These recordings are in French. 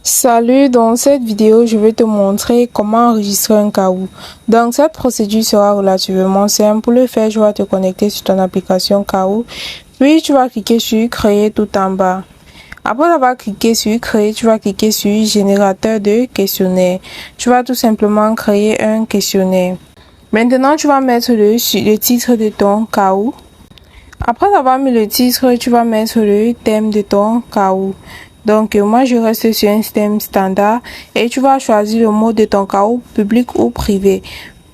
Salut, dans cette vidéo, je vais te montrer comment enregistrer un KAOU. Donc, cette procédure sera relativement simple. Pour le faire, tu vas te connecter sur ton application KAOU. Puis, tu vas cliquer sur Créer tout en bas. Après avoir cliqué sur Créer, tu vas cliquer sur Générateur de questionnaire. Tu vas tout simplement créer un questionnaire. Maintenant, tu vas mettre le titre de ton KAOU. Après avoir mis le titre, tu vas mettre le thème de ton KAOU. Donc, moi, je reste sur un thème standard et tu vas choisir le mode de ton KAOU, public ou privé.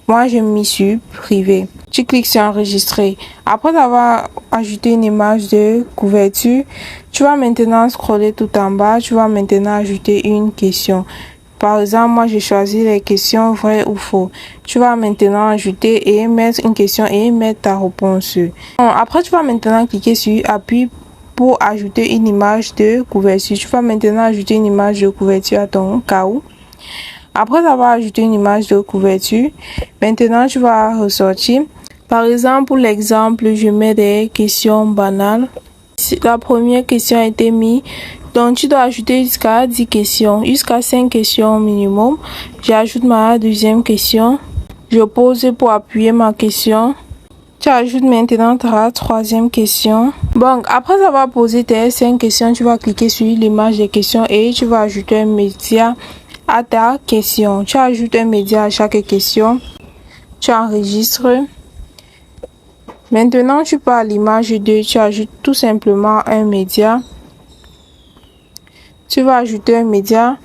Moi, je mis sur privé. Tu cliques sur enregistrer. Après avoir ajouté une image de couverture, tu vas maintenant scroller tout en bas. Tu vas maintenant ajouter une question. Par exemple, moi, j'ai choisi les questions vraies ou faux. Tu vas maintenant ajouter et mettre une question et mettre ta réponse. Après, tu vas maintenant cliquer sur appui pour ajouter une image de couverture. Tu vas maintenant ajouter une image de couverture à ton KAOU. Après avoir ajouté une image de couverture, maintenant tu vas ressortir. Par exemple, pour l'exemple, je mets des questions banales. La première question a été mise. Donc, tu dois ajouter jusqu'à 10 questions, jusqu'à 5 questions minimum. J'ajoute ma deuxième question. Je pose pour appuyer ma question. Tu ajoutes maintenant ta troisième question. Bon, après avoir posé tes 5 questions, tu vas cliquer sur l'image des questions et tu vas ajouter un média à ta question. Tu ajoutes un média à chaque question. Tu enregistres. Maintenant, tu pars à l'image 2. Tu ajoutes tout simplement un média. Tu vas ajouter un média.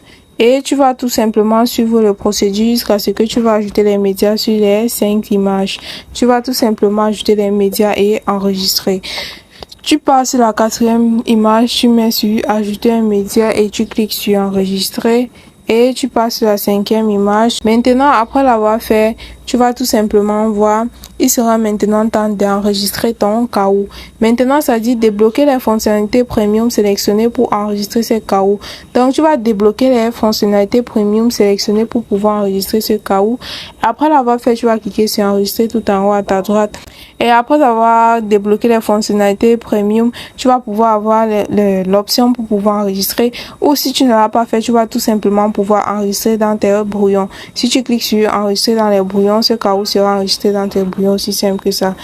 Et tu vas tout simplement suivre le procédure jusqu'à ce que tu vas ajouter les médias sur les 5 images. Tu vas tout simplement ajouter les médias et enregistrer. Tu passes la quatrième image, tu mets sur ajouter un média et tu cliques sur enregistrer. Et tu passes la cinquième image. Maintenant, après l'avoir fait, tu vas tout simplement voir, il sera maintenant temps d'enregistrer ton KAOU. Maintenant, ça dit débloquer les fonctionnalités premium sélectionnées pour enregistrer ce KAOU. Donc, tu vas débloquer les fonctionnalités premium sélectionnées pour pouvoir enregistrer ce KAOU. Après l'avoir fait, tu vas cliquer sur enregistrer tout en haut à ta droite. Et après avoir débloqué les fonctionnalités premium, tu vas pouvoir avoir l'option pour pouvoir enregistrer. Ou si tu ne l'as pas fait, tu vas tout simplement pouvoir enregistrer dans tes brouillons. Si tu cliques sur enregistrer dans les brouillons, ce KAOU sera enregistré dans tes brouillons, aussi simple que ça.